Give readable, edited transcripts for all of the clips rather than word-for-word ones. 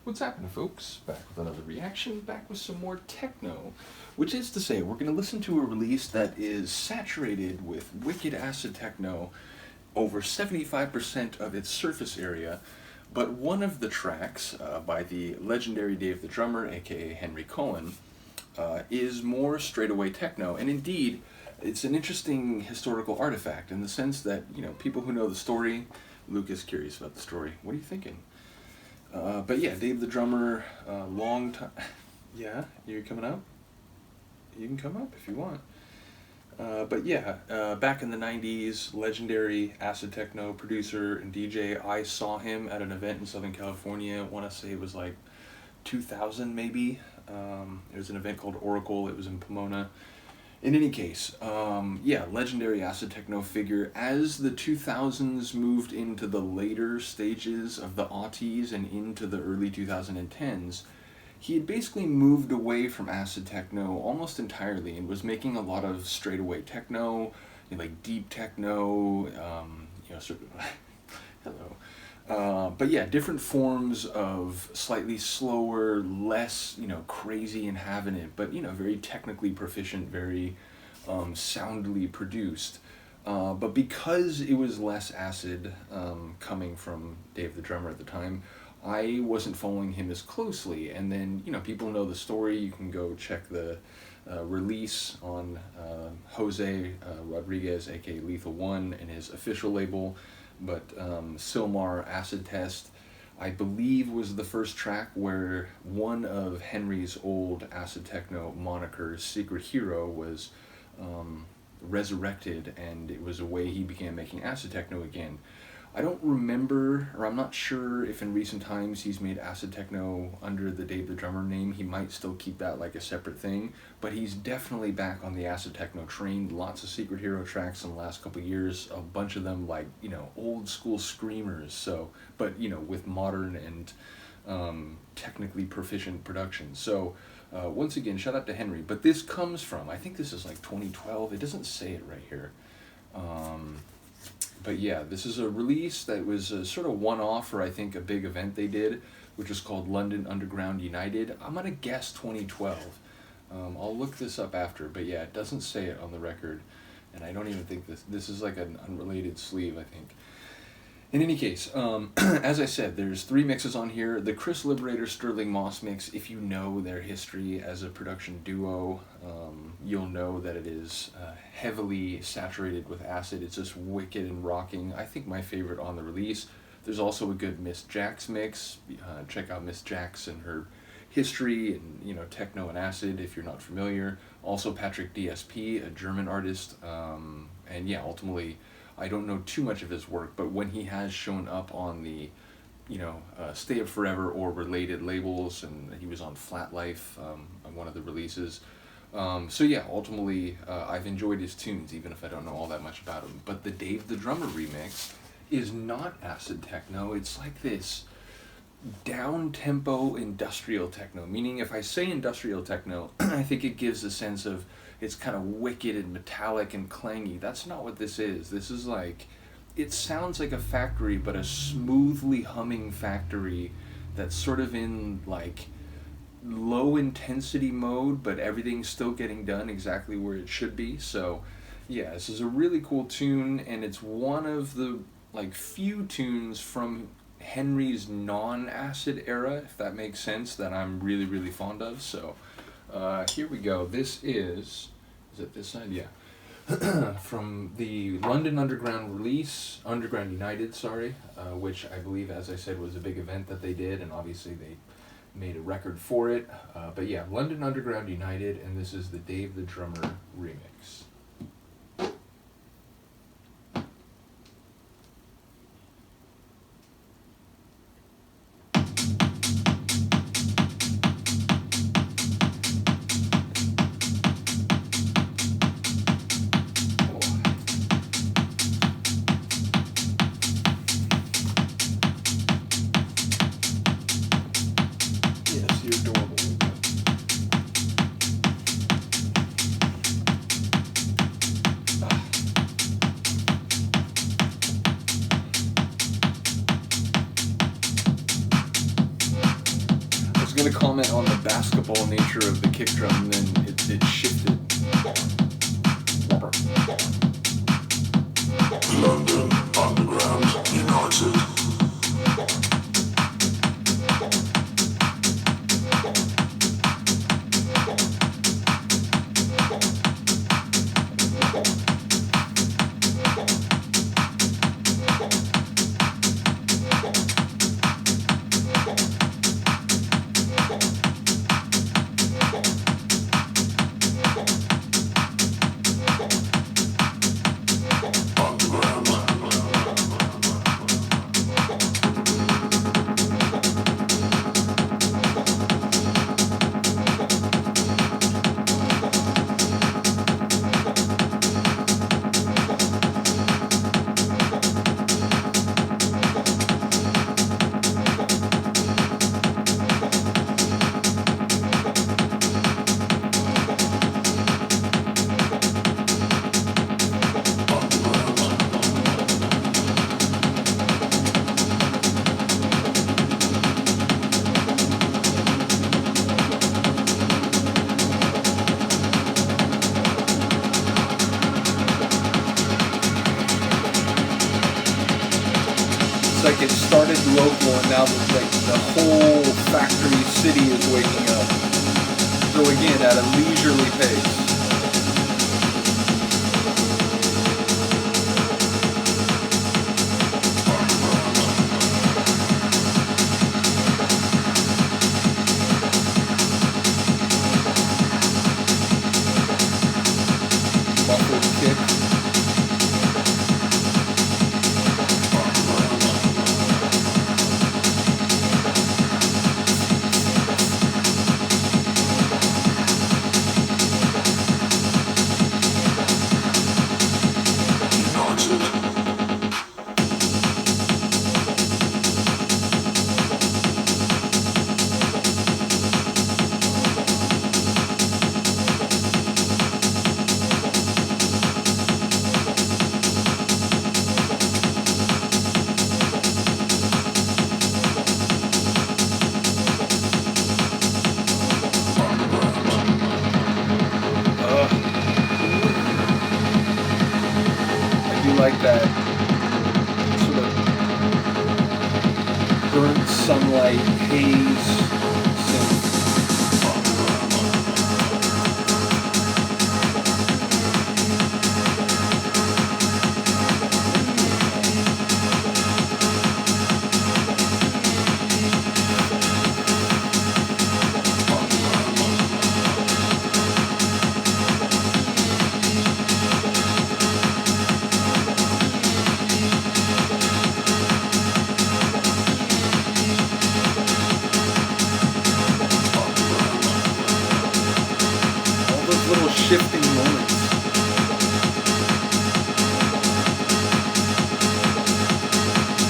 What's happening, folks? Back with another reaction, back with some more techno. Which is to say, we're going to listen to a release that is saturated with wicked acid techno, over 75% of its surface area, but one of the tracks, by the legendary D.A.V.E the drummer, aka Henry Cullen, is more straightaway techno, and indeed, it's an interesting historical artifact in the sense that, people who know the story, Luke is curious about the story. What are you thinking? But yeah, D.A.V.E the drummer, long time. Yeah, you coming up? You can come up if you want. But yeah, back in the 90s, legendary acid techno producer and DJ. I saw him at an event in Southern California. I want to say it was like 2000 maybe. It was an event called Oracle. It was in Pomona. In any case, yeah, legendary acid techno figure. As the 2000s moved into the later stages of the aughties and into the early 2010s, he had basically moved away from acid techno almost entirely and was making a lot of straightaway techno, like deep techno, sort of, hello. But yeah, different forms of slightly slower, less, crazy and having it, but, very technically proficient, very soundly produced. But because it was less acid coming from D.A.V.E the drummer at the time, I wasn't following him as closely. And then, people know the story. You can go check the release on Jose Rodriguez, aka Lethal One, and his official label. But Silmar Acid Test, I believe, was the first track where one of Henry's old acid techno monikers, Secret Hero, was resurrected, and it was a way he began making acid techno again. I don't remember, or I'm not sure if in recent times he's made acid techno under the D.A.V.E the drummer name. He might still keep that like a separate thing, but he's definitely back on the acid techno train. Lots of Secret Hero tracks in the last couple of years, a bunch of them like, old school screamers, so, but, with modern and technically proficient production. So, once again, shout out to Henry. But this comes from, I think this is like 2012, it doesn't say it right here. But yeah, this is a release that was a sort of one-off for, I think, a big event they did, which was called London Underground United. I'm going to guess 2012. I'll look this up after, but yeah, it doesn't say it on the record, and I don't even think this is like an unrelated sleeve, I think. In any case, as I said, there's 3 mixes on here. The Chris Liberator Sterling Moss mix, if you know their history as a production duo, you'll know that it is heavily saturated with acid. It's just wicked and rocking. I think my favorite on the release. There's also a good Miss Jax mix. Check out Miss Jax and her history and, techno and acid if you're not familiar. Also Patrick DSP, a German artist, and yeah, ultimately, I don't know too much of his work, but when he has shown up on the, Stay Up Forever or related labels, and he was on Flat Life on one of the releases. So yeah, ultimately, I've enjoyed his tunes, even if I don't know all that much about him. But the D.A.V.E the drummer remix is not acid techno. It's like this down-tempo industrial techno, meaning if I say industrial techno, I think it gives a sense of it's kind of wicked and metallic and clangy. That's not what this is. This is like, it sounds like a factory, but a smoothly humming factory that's sort of in like low intensity mode, but everything's still getting done exactly where it should be. So yeah, this is a really cool tune, and it's one of the like few tunes from Henry's non-acid era, if that makes sense, that I'm really, really fond of. So here we go. This is it this side? Yeah. From the London Underground release, Underground United, sorry, which I believe, as I said, was a big event that they did, and obviously they made a record for it. But yeah, London Underground United, and this is the D.A.V.E the drummer remix. Yes, you're adorable. was going to comment on the basketball nature of the kick drum, and then it shifted. London Underground United. Like it started local and now the whole factory city is waking up. So again, at a leisurely pace. Muffled kick. Like that sort of burnt sunlight haze synth. Shifting moments.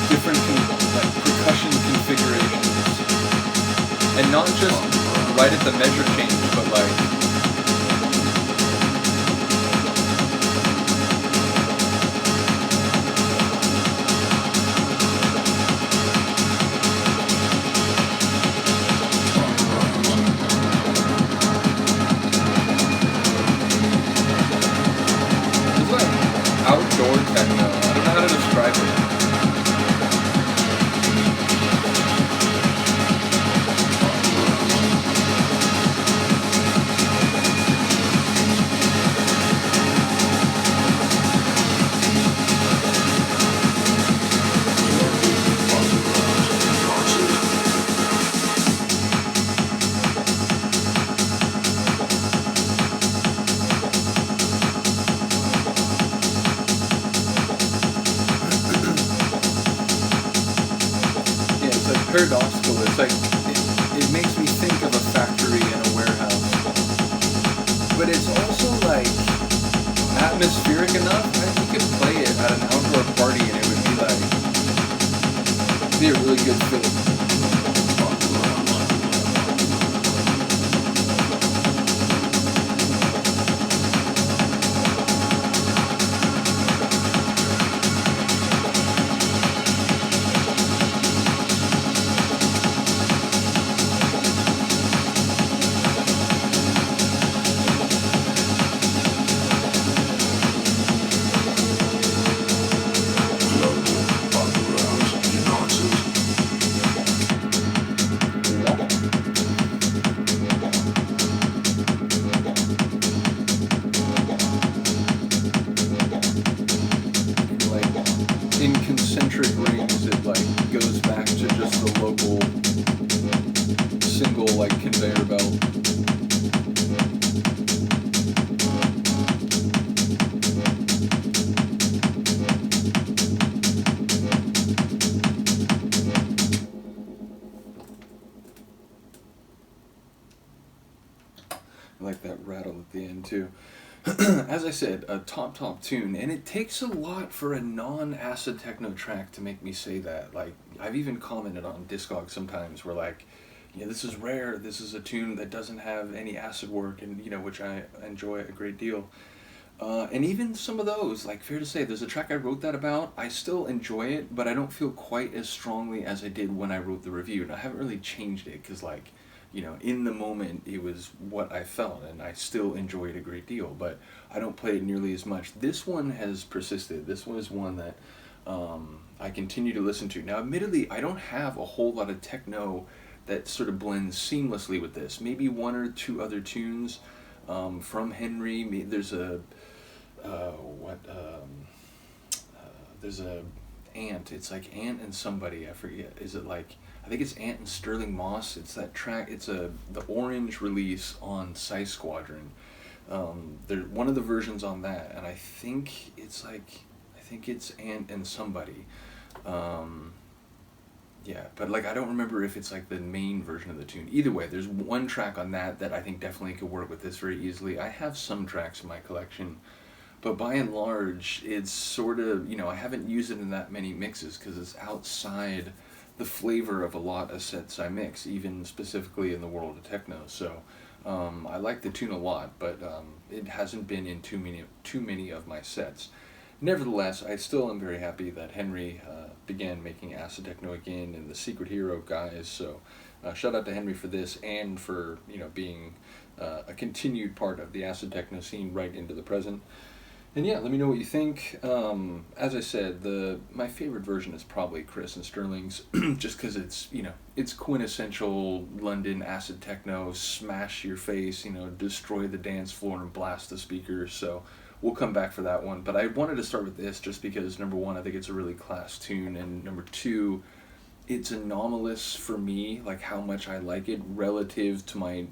Different percussion configurations. And not just right at the measure change, but like outdoor techno. I don't know how to describe it. Paradoxical. It's like it makes me think of a factory and a warehouse, but it's also like atmospheric enough that you could play it at an outdoor party and it would be a really good fit. conveyor belt. I like that rattle at the end too. As I said, a top tune, and it takes a lot for a non-acid techno track to make me say that. Like, I've even commented on Discogs sometimes where like, yeah, this is rare, this is a tune that doesn't have any acid work, and which I enjoy a great deal. And even some of those, like, fair to say, there's a track I wrote that about, I still enjoy it, but I don't feel quite as strongly as I did when I wrote the review, and I haven't really changed it, because like, in the moment it was what I felt, and I still enjoy it a great deal, but I don't play it nearly as much. This one has persisted. This one is one that I continue to listen to. Now, admittedly, I don't have a whole lot of techno that sort of blends seamlessly with this. Maybe one or two other tunes from Henry. There's a there's a Ant. It's like Ant and somebody. I forget. Is it like, I think it's Ant and Sterling Moss. It's that track. It's the orange release on Psy Squadron. They're one of the versions on that, and I think it's Ant and somebody. Yeah, but like I don't remember if it's like the main version of the tune. Either way, there's one track on that I think definitely could work with this very easily. I have some tracks in my collection, but by and large, it's sort of, I haven't used it in that many mixes because it's outside the flavor of a lot of sets I mix, even specifically in the world of techno. So I like the tune a lot, but it hasn't been in too many of my sets. Nevertheless, I still am very happy that Henry began making acid techno again, and the Secret Hero guys. So shout out to Henry for this, and for being a continued part of the acid techno scene right into the present. And yeah, let me know what you think. As I said, my favorite version is probably Chris and Sterling's, just because it's quintessential London acid techno, smash your face, destroy the dance floor and blast the speakers. So we'll come back for that one. But I wanted to start with this just because, number one, I think it's a really class tune, and number two, it's anomalous for me, like how much I like it relative to my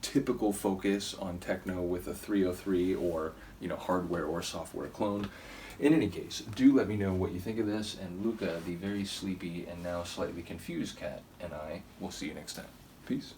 typical focus on techno with a 303 or hardware or software clone. In any case, do let me know what you think of this, and Luca, the very sleepy and now slightly confused cat, and I will see you next time. Peace.